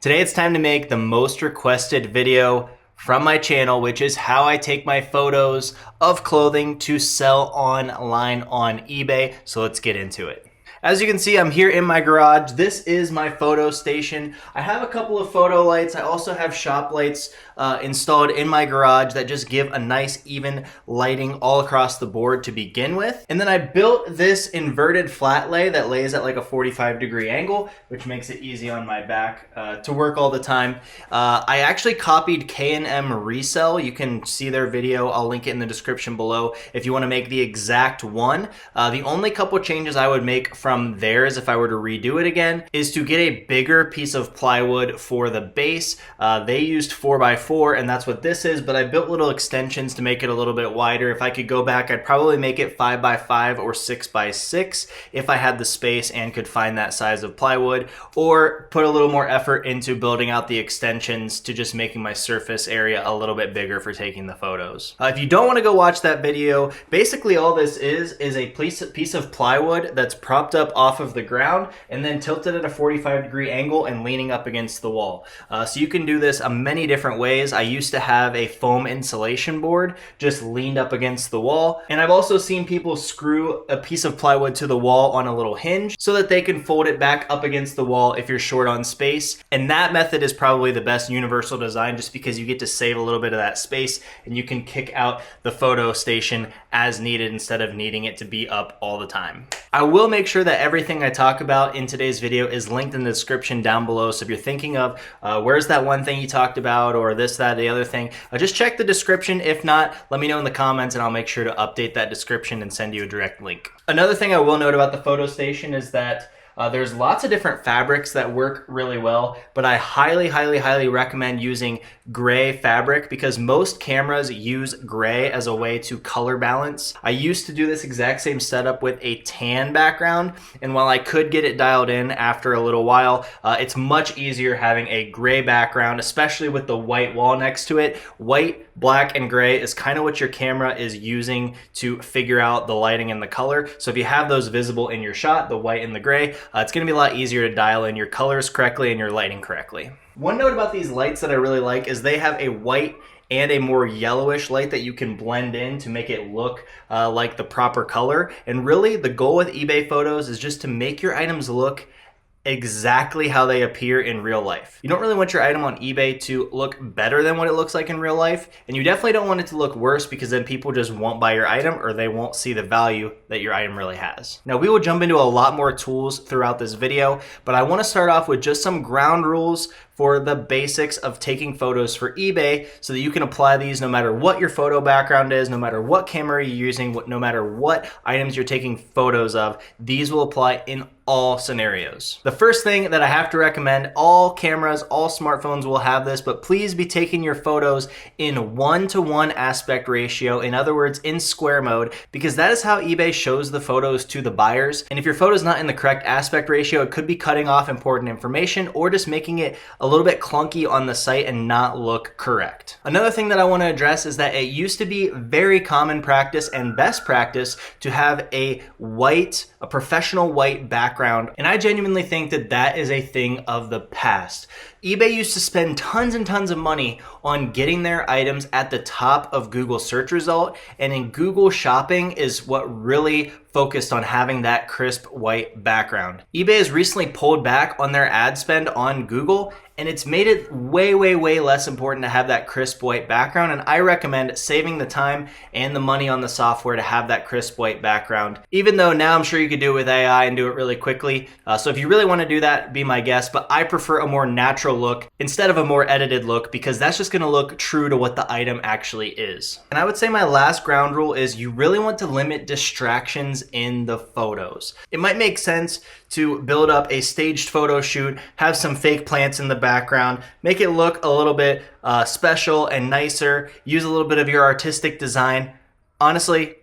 Today it's time to make the most requested video from my channel, which is how I take my photos of clothing to sell online on eBay. So let's get into it. As you can see, I'm here in my garage. This is my photo station. I have a couple of photo lights. I also have shop lights installed in my garage that just give a nice even lighting all across the board to begin with. And then I built this inverted flat lay that lays at like a 45-degree angle, which makes it easy on my back to work all the time. I actually copied K&M Resell. You can see their video. I'll link it in the description below if you want to make the exact one. The only couple changes I would make from theirs if I were to redo it again is to get a bigger piece of plywood for the base. They used 4x4 and that's what this is, but I built little extensions to make it a little bit wider. If I could go back, I'd probably make it 5x5 or 6x6 if I had the space and could find that size of plywood, or put a little more effort into building out the extensions to just making my surface area a little bit bigger for taking the photos. If you don't want to go watch that video, basically all this is a piece of plywood that's propped up off of the ground and then tilted at a 45-degree angle and leaning up against the wall. So you can do this many different ways. I used to have a foam insulation board just leaned up against the wall, and I've also seen people screw a piece of plywood to the wall on a little hinge so that they can fold it back up against the wall if you're short on space. And that method is probably the best universal design, just because you get to save a little bit of that space and you can kick out the photo station as needed instead of needing it to be up all the time. I will make sure that everything I talk about in today's video is linked in the description down below. So if you're thinking of where's that one thing you talked about, or this, that, the other thing, just check the description. If not, let me know in the comments and I'll make sure to update that description and send you a direct link. Another thing I will note about the photo station is that there's lots of different fabrics that work really well, but I highly recommend using gray fabric because most cameras use gray as a way to color balance. I used to do this exact same setup with a tan background, and while I could get it dialed in after a little while, it's much easier having a gray background, especially with the white wall next to it. White, black, and gray is kind of what your camera is using to figure out the lighting and the color. So if you have those visible in your shot, the white and the gray, it's going to be a lot easier to dial in your colors correctly and your lighting correctly. One note about these lights that I really like is they have a white and a more yellowish light that you can blend in to make it look like the proper color. And really the goal with eBay photos is just to make your items look exactly how they appear in real life. You don't really want your item on eBay to look better than what it looks like in real life, and you definitely don't want it to look worse because then people just won't buy your item or they won't see the value that your item really has. Now we will jump into a lot more tools throughout this video, but I want to start off with just some ground rules for the basics of taking photos for eBay so that you can apply these no matter what your photo background is, no matter what camera you're using, no matter what items you're taking photos of. These will apply in all scenarios. The first thing that I have to recommend, all cameras, all smartphones will have this, but please be taking your photos in 1:1 aspect ratio, in other words, in square mode, because that is how eBay shows the photos to the buyers. And if your photo is not in the correct aspect ratio, it could be cutting off important information or just making it a little bit clunky on the site and not look correct. Another thing that I want to address is that it used to be very common practice and best practice to have a professional white background, and I genuinely think that that is a thing of the past. eBay used to spend tons and tons of money on getting their items at the top of Google search result, and in Google Shopping is what really focused on having that crisp white background. eBay has recently pulled back on their ad spend on Google, and it's made it way less important to have that crisp white background, and I recommend saving the time and the money on the software to have that crisp white background. Even though now I'm sure you could do it with AI and do it really quickly, so if you really want to do that, be my guest, but I prefer a more natural look instead of a more edited look because that's just going to look true to what the item actually is. And I would say my last ground rule is you really want to limit distractions in the photos. It might make sense to build up a staged photo shoot, have some fake plants in the background, make it look a little bit special and nicer, use a little bit of your artistic design. Honestly,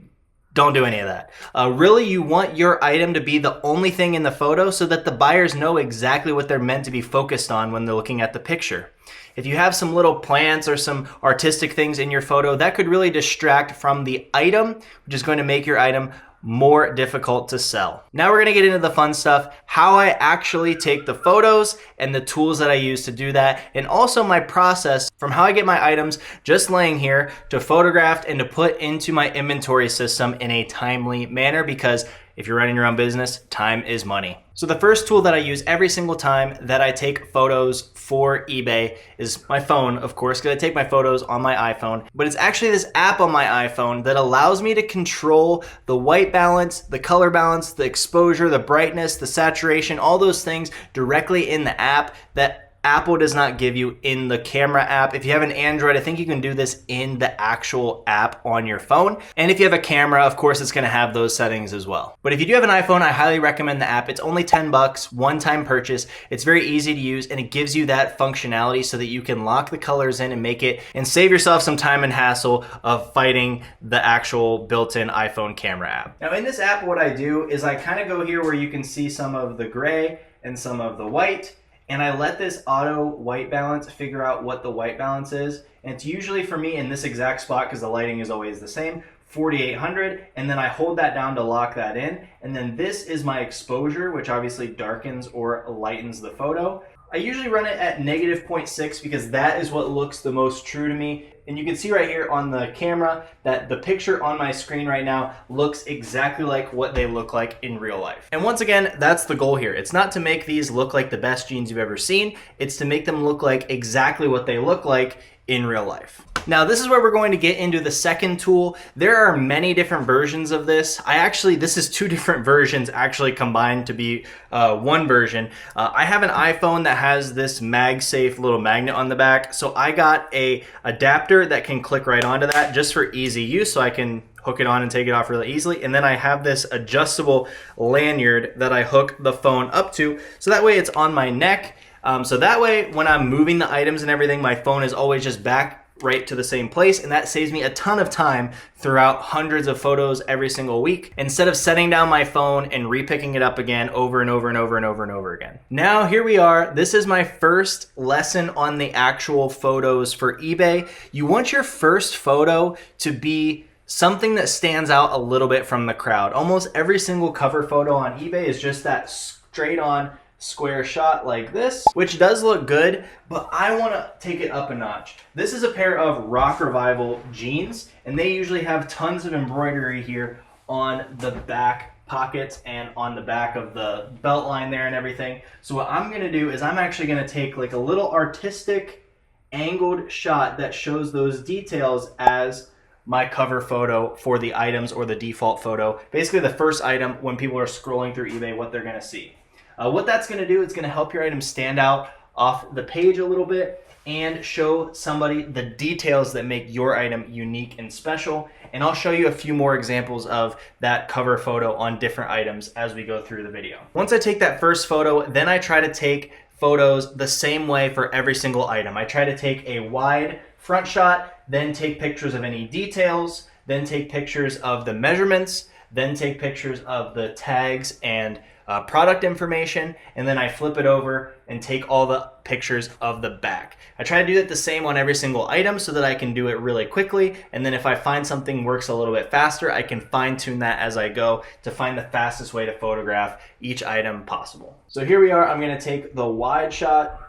don't do any of that. Really, you want your item to be the only thing in the photo so that the buyers know exactly what they're meant to be focused on when they're looking at the picture. If you have some little plants or some artistic things in your photo, that could really distract from the item, which is going to make your item more difficult to sell. Now we're gonna get into the fun stuff, how I actually take the photos and the tools that I use to do that, and also my process from how I get my items just laying here to photographed and to put into my inventory system in a timely manner, because if you're running your own business, time is money. So the first tool that I use every single time that I take photos for eBay is my phone, of course, because I take my photos on my iPhone. But it's actually this app on my iPhone that allows me to control the white balance, the color balance, the exposure, the brightness, the saturation, all those things directly in the app that Apple does not give you in the camera app. If you have an Android, I think you can do this in the actual app on your phone. And if you have a camera, of course, it's gonna have those settings as well. But if you do have an iPhone, I highly recommend the app. It's only 10 bucks, one-time purchase. It's very easy to use, and it gives you that functionality so that you can lock the colors in and make it, and save yourself some time and hassle of fighting the actual built-in iPhone camera app. Now in this app, what I do is I kind of go here where you can see some of the gray and some of the white, and I let this auto white balance figure out what the white balance is. And it's usually for me in this exact spot, because the lighting is always the same, 4800, and then I hold that down to lock that in. And then this is my exposure, which obviously darkens or lightens the photo. I usually run it at -0.6 because that is what looks the most true to me. And you can see right here on the camera that the picture on my screen right now looks exactly like what they look like in real life. And once again, that's the goal here. It's not to make these look like the best jeans you've ever seen. It's to make them look like exactly what they look like in real life. Now this is where we're going to get into the second tool. There are many different versions of this. This is two different versions actually combined to be one version. I have an iPhone that has this MagSafe little magnet on the back. So I got a adapter that can click right onto that just for easy use, so I can hook it on and take it off really easily. And then I have this adjustable lanyard that I hook the phone up to, so that way it's on my neck. So that way, when I'm moving the items and everything, my phone is always just back right to the same place, and that saves me a ton of time throughout hundreds of photos every single week, instead of setting down my phone and repicking it up again over and over and over and over and over again. Now here we are. This is my first lesson on the actual photos for eBay. You want your first photo to be something that stands out a little bit from the crowd. Almost every single cover photo on eBay is just that straight on square shot like this, which does look good, but I want to take it up a notch. This is a pair of Rock Revival jeans, and they usually have tons of embroidery here on the back pockets and on the back of the belt line there and everything. So what I'm going to do is I'm actually going to take like a little artistic angled shot that shows those details as my cover photo for the items, or the default photo. Basically the first item when people are scrolling through eBay, what they're going to see. What that's going to do, it's going to help your item stand out off the page a little bit and show somebody the details that make your item unique and special. And I'll show you a few more examples of that cover photo on different items as we go through the video. Once I take that first photo, then I try to take photos the same way for every single item. I try to take a wide front shot, then take pictures of any details, then take pictures of the measurements, then take pictures of the tags and product information, and then I flip it over and take all the pictures of the back. I try to do it the same on every single item so that I can do it really quickly, and then if I find something works a little bit faster, I can fine tune that as I go to find the fastest way to photograph each item possible. So here we are. I'm going to take the wide shot.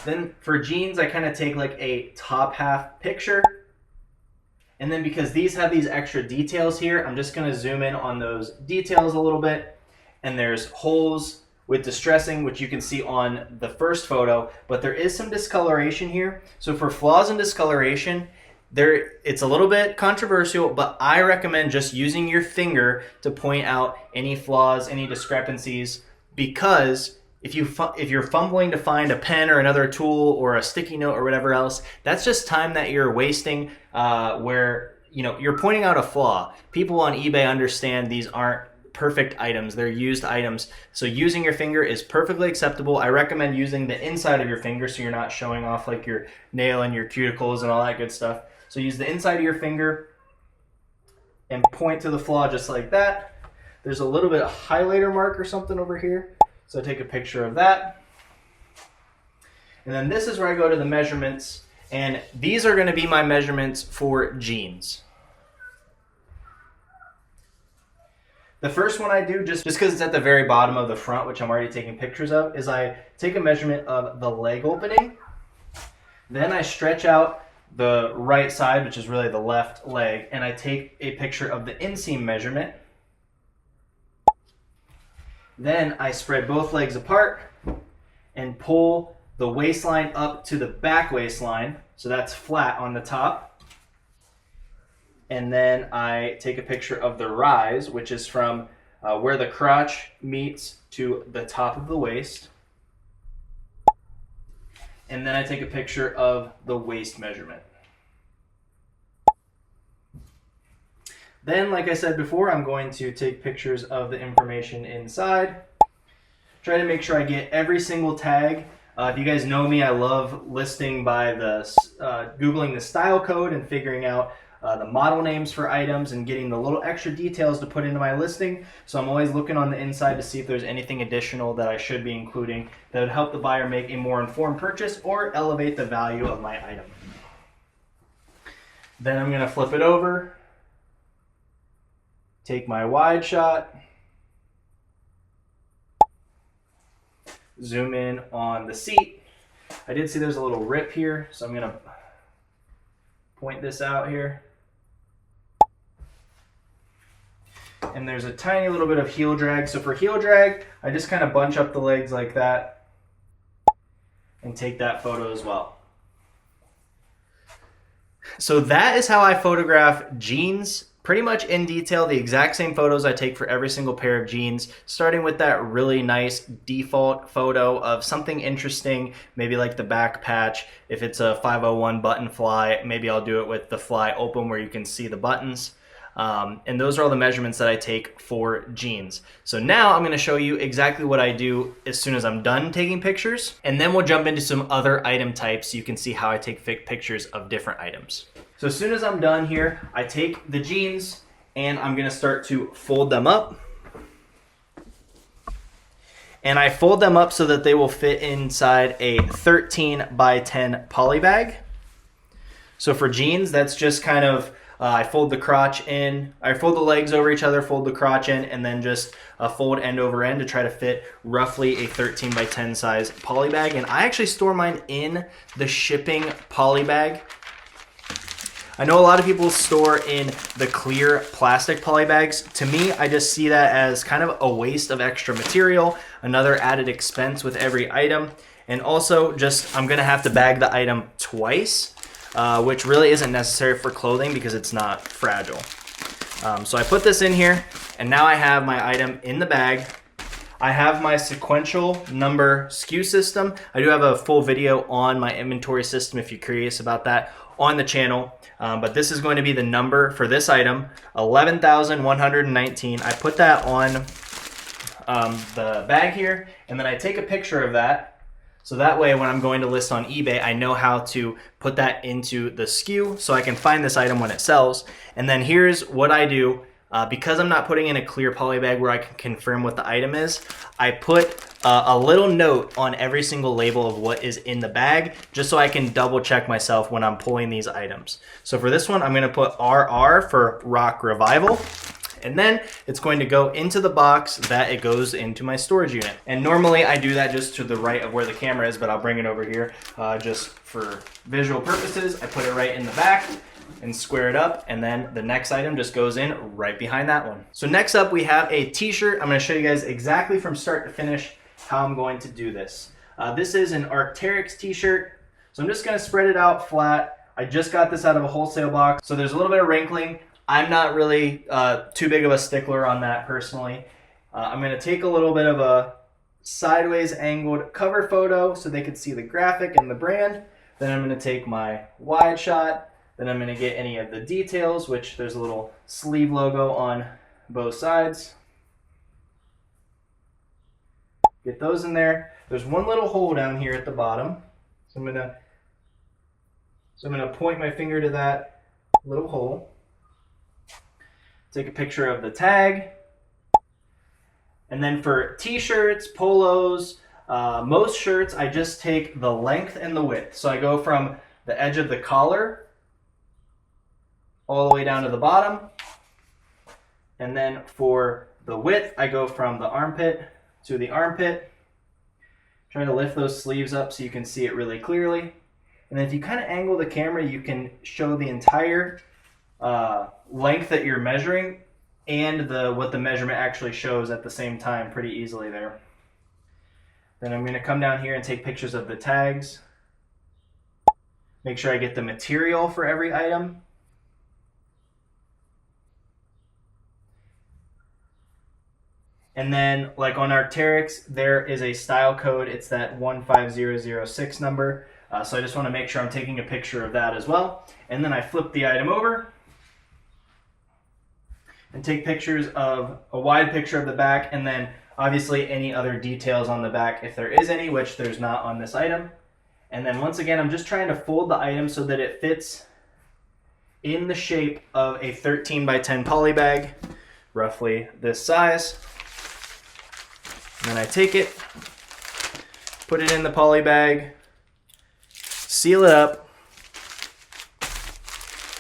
Then for jeans, I kind of take like a top half picture. And then because these have these extra details here, I'm just going to zoom in on those details a little bit. And there's holes with distressing, which you can see on the first photo, but there is some discoloration here. So for flaws and discoloration, it's a little bit controversial, but I recommend just using your finger to point out any flaws, any discrepancies, because if you're fumbling to find a pen or another tool or a sticky note or whatever else, that's just time that you're wasting where you're pointing out a flaw. People on eBay understand these aren't perfect items, they're used items. So using your finger is perfectly acceptable. I recommend using the inside of your finger so you're not showing off like your nail and your cuticles and all that good stuff. So use the inside of your finger and point to the flaw just like that. There's a little bit of highlighter mark or something over here, so take a picture of that. And then this is where I go to the measurements, and these are going to be my measurements for jeans. The first one I do, just because it's at the very bottom of the front, which I'm already taking pictures of, is I take a measurement of the leg opening. Then I stretch out the right side, which is really the left leg, and I take a picture of the inseam measurement. Then I spread both legs apart and pull the waistline up to the back waistline, so that's flat on the top. And then I take a picture of the rise, which is from where the crotch meets to the top of the waist. And then I take a picture of the waist measurement. Then, like I said before, I'm going to take pictures of the information inside. Try to make sure I get every single tag. If you guys know me, I love listing by the Googling the style code and figuring out the model names for items and getting the little extra details to put into my listing. So I'm always looking on the inside to see if there's anything additional that I should be including that would help the buyer make a more informed purchase or elevate the value of my item. Then I'm going to flip it over, take my wide shot, zoom in on the seat. I did see there's a little rip here, so I'm going to point this out here. And there's a tiny little bit of heel drag. So for heel drag, I just kind of bunch up the legs like that and take that photo as well. So that is how I photograph jeans, pretty much in detail, the exact same photos I take for every single pair of jeans, starting with that really nice default photo of something interesting, maybe like the back patch. If it's a 501 button fly, maybe I'll do it with the fly open where you can see the buttons. And those are all the measurements that I take for jeans. So now I'm going to show you exactly what I do as soon as I'm done taking pictures, and then we'll jump into some other item types so you can see how I take pictures of different items. So as soon as I'm done here, I take the jeans and I'm going to start to fold them up. And I fold them up so that they will fit inside a 13 by 10 poly bag. So for jeans, that's just kind of I fold the crotch in, I fold the legs over each other, fold the crotch in, and then just fold end over end to try to fit roughly a 13 by 10 size poly bag. And I actually store mine in the shipping poly bag. I know a lot of people store in the clear plastic poly bags. To me, I just see that as kind of a waste of extra material, another added expense with every item. And also just, I'm gonna have to bag the item twice. Which really isn't necessary for clothing because it's not fragile. So I put this in here, and now I have my item in the bag. I have my sequential number SKU system. I do have a full video on my inventory system if you're curious about that on the channel. But this is going to be the number for this item, 11,119. I put that on the bag here, and then I take a picture of that. So that way, when I'm going to list on eBay, I know how to put that into the SKU so I can find this item when it sells. And then here's what I do. Because I'm not putting in a clear poly bag where I can confirm what the item is, I put a little note on every single label of what is in the bag, just so I can double check myself when I'm pulling these items. So for this one, I'm gonna put RR for Rock Revival. And then it's going to go into the box that it goes into my storage unit. And normally I do that just to the right of where the camera is, but I'll bring it over here just for visual purposes. I put it right in the back and square it up, and then the next item just goes in right behind that one. So next up we have a t-shirt. I'm gonna show you guys exactly from start to finish how I'm going to do this. This is an Arc'teryx t-shirt. So I'm just gonna spread it out flat. I just got this out of a wholesale box, so there's a little bit of wrinkling. I'm not really too big of a stickler on that personally. I'm going to take a little bit of a sideways angled cover photo so they can see the graphic and the brand. Then I'm going to take my wide shot. Then I'm going to get any of the details, which there's a little sleeve logo on both sides. Get those in there. There's one little hole down here at the bottom. So I'm going to point my finger to that little hole. Take a picture of the tag. And then for t-shirts, polos, most shirts, I just take the length and the width. So I go from the edge of the collar all the way down to the bottom. And then for the width, I go from the armpit to the armpit. Try to lift those sleeves up so you can see it really clearly. And then if you kind of angle the camera, you can show the entire length that you're measuring and what the measurement actually shows at the same time pretty easily there. Then I'm going to come down here and take pictures of the tags. Make sure I get the material for every item. And then, like on Arc'teryx, there is a style code. It's that 15006 number. So I just want to make sure I'm taking a picture of that as well. And then I flip the item over and take pictures of a wide picture of the back, and then obviously any other details on the back if there is any, which there's not on this item. And then once again, I'm just trying to fold the item so that it fits in the shape of a 13 by 10 poly bag, roughly this size. And then I take it, put it in the poly bag, seal it up,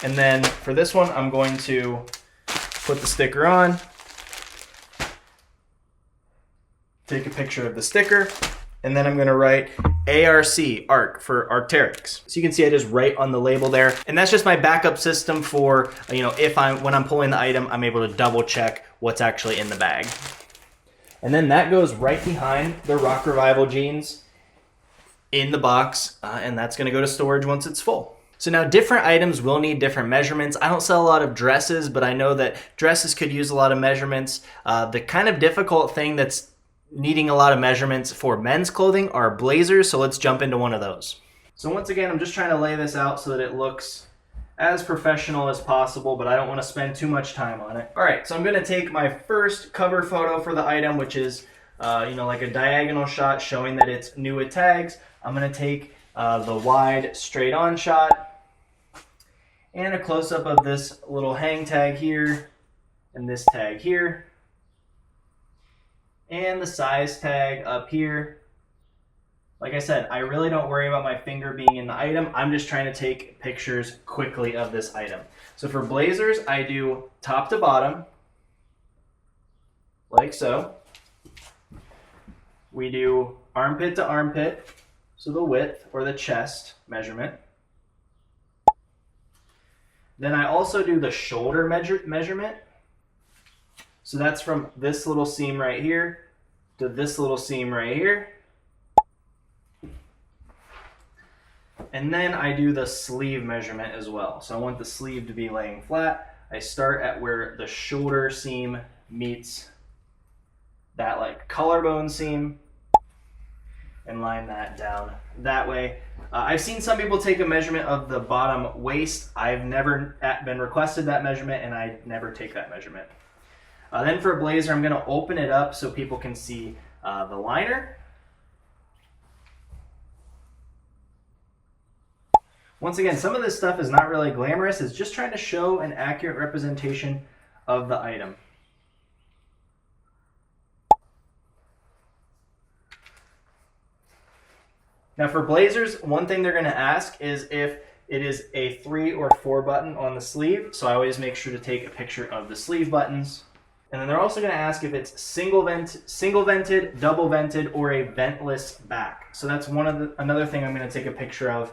and then for this one, I'm going to put the sticker on, take a picture of the sticker, and then I'm going to write ARC for Arc'teryx. So you can see I just write on the label there, and that's just my backup system for, when I'm pulling the item, I'm able to double check what's actually in the bag. And then that goes right behind the Rock Revival jeans in the box, and that's going to go to storage once it's full. So now different items will need different measurements. I don't sell a lot of dresses, but I know that dresses could use a lot of measurements. The kind of difficult thing that's needing a lot of measurements for men's clothing are blazers, so let's jump into one of those. So once again, I'm just trying to lay this out so that it looks as professional as possible, but I don't want to spend too much time on it. All right, so I'm going to take my first cover photo for the item, which is like a diagonal shot showing that it's new with tags. I'm going to take the wide straight on shot and a close-up of this little hang tag here and this tag here and the size tag up here. Like I said, I really don't worry about my finger being in the item. I'm just trying to take pictures quickly of this item. So for blazers, I do top to bottom, like so. We do armpit to armpit, so the width or the chest measurement. Then I also do the shoulder measurement. So that's from this little seam right here to this little seam right here. And then I do the sleeve measurement as well. So I want the sleeve to be laying flat. I start at where the shoulder seam meets that like collarbone seam and line that down that way. I've seen some people take a measurement of the bottom waist. I've never been requested that measurement, and I never take that measurement. Then for a blazer, I'm going to open it up so people can see the liner. Once again, some of this stuff is not really glamorous. It's just trying to show an accurate representation of the item. Now for blazers, one thing they're going to ask is if it is a 3 or 4 button on the sleeve. So I always make sure to take a picture of the sleeve buttons. And then they're also going to ask if it's single vented, double vented, or a ventless back. So that's another thing I'm going to take a picture of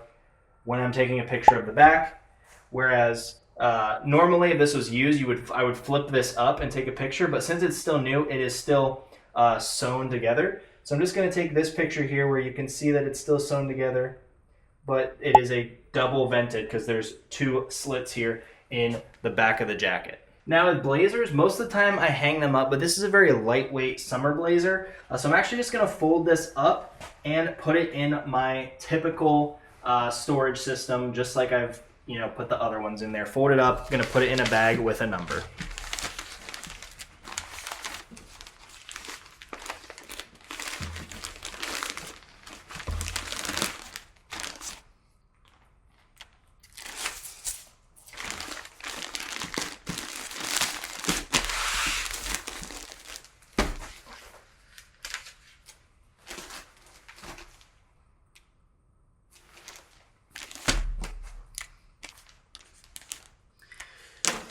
when I'm taking a picture of the back. Whereas normally if this was used, I would flip this up and take a picture, but since it's still new, it is still sewn together. So I'm just going to take this picture here where you can see that it's still sewn together, but it is a double vented because there's 2 slits here in the back of the jacket. Now with blazers, most of the time I hang them up, but this is a very lightweight summer blazer. So I'm actually just going to fold this up and put it in my typical storage system, just like I've put the other ones in there. Fold it up, going to put it in a bag with a number.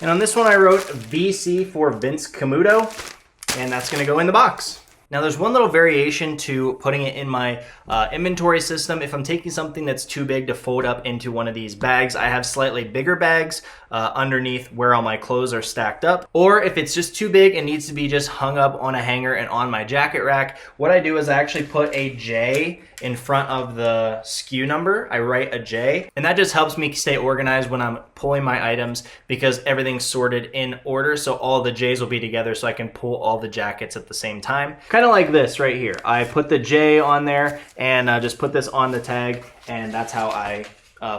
And on this one I wrote VC for Vince Camuto. and that's gonna go in the box. Now there's one little variation to putting it in my inventory system. If I'm taking something that's too big to fold up into one of these bags, I have slightly bigger bags underneath where all my clothes are stacked up. Or if it's just too big and needs to be just hung up on a hanger and on my jacket rack, what I do is I actually put a J in front of the SKU number. I write a J, and that just helps me stay organized when I'm pulling my items because everything's sorted in order, so all the J's will be together so I can pull all the jackets at the same time. Kind of like this right here. I put the J on there and just put this on the tag, and that's how I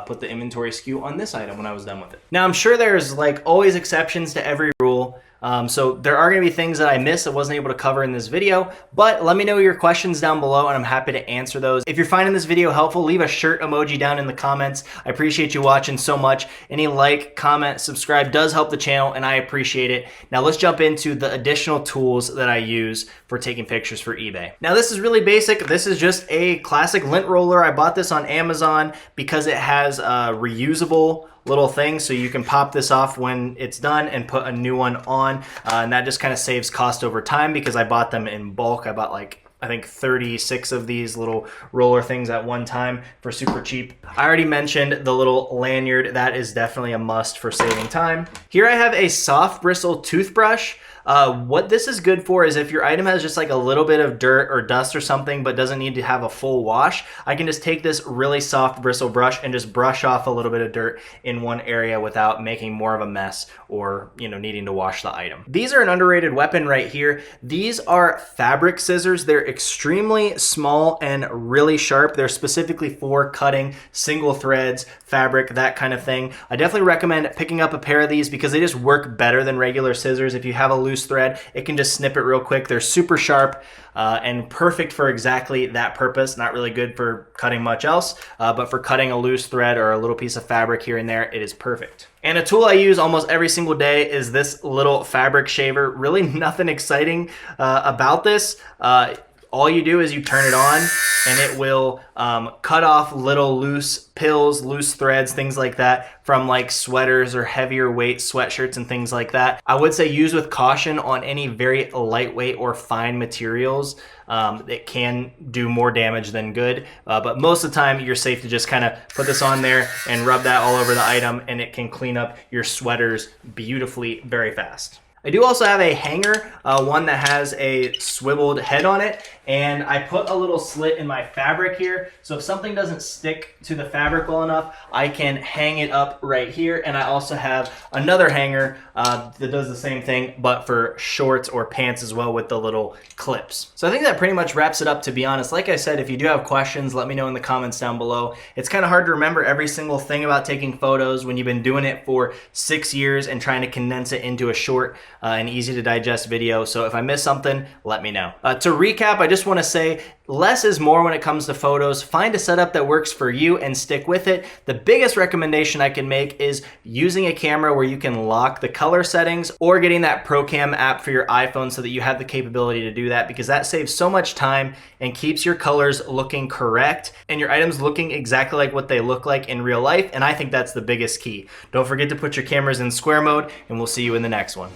put the inventory SKU on this item when I was done with it. Now I'm sure there's like always exceptions to every rule. So there are going to be things that I missed that wasn't able to cover in this video, but let me know your questions down below and I'm happy to answer those. If you're finding this video helpful, leave a shirt emoji down in the comments. I appreciate you watching so much. Any like, comment, subscribe does help the channel and I appreciate it. Now let's jump into the additional tools that I use for taking pictures for eBay. Now this is really basic. This is just a classic lint roller. I bought this on Amazon because it has a reusable little thing, so you can pop this off when it's done and put a new one on, and that just kind of saves cost over time because I bought them in bulk. I bought like I think 36 of these little roller things at one time for super cheap. I already mentioned the little lanyard. That is definitely a must for saving time. Here I have a soft bristle toothbrush. What this is good for is if your item has just like a little bit of dirt or dust or something but doesn't need to have a full wash, I can just take this really soft bristle brush and just brush off a little bit of dirt in one area without making more of a mess or, you know, needing to wash the item. These are an underrated weapon right here. These are fabric scissors. They're extremely small and really sharp. They're specifically for cutting single threads, fabric, that kind of thing. I definitely recommend picking up a pair of these because they just work better than regular scissors. If you have a loose thread, it can just snip it real quick. They're super sharp and perfect for exactly that purpose. Not really good for cutting much else, but for cutting a loose thread or a little piece of fabric here and there, it is perfect. And a tool I use almost every single day is this little fabric shaver. Really nothing exciting about this. All you do is you turn it on and it will cut off little loose pills, loose threads, things like that from like sweaters or heavier weight sweatshirts and things like that. I would say use with caution on any very lightweight or fine materials. It can do more damage than good, but most of the time you're safe to just kind of put this on there and rub that all over the item and it can clean up your sweaters beautifully very fast. I do also have a hanger, one that has a swiveled head on it, and I put a little slit in my fabric here, so if something doesn't stick to the fabric well enough, I can hang it up right here, and I also have another hanger that does the same thing, but for shorts or pants as well with the little clips. So I think that pretty much wraps it up, to be honest. Like I said, if you do have questions, let me know in the comments down below. It's kind of hard to remember every single thing about taking photos when you've been doing it for 6 years and trying to condense it into a short and easy to digest video. So if I miss something, let me know. To recap, I just want to say less is more when it comes to photos. Find a setup that works for you and stick with it. The biggest recommendation I can make is using a camera where you can lock the color settings or getting that ProCam app for your iPhone so that you have the capability to do that, because that saves so much time and keeps your colors looking correct and your items looking exactly like what they look like in real life. And I think that's the biggest key. Don't forget to put your cameras in square mode, and we'll see you in the next one.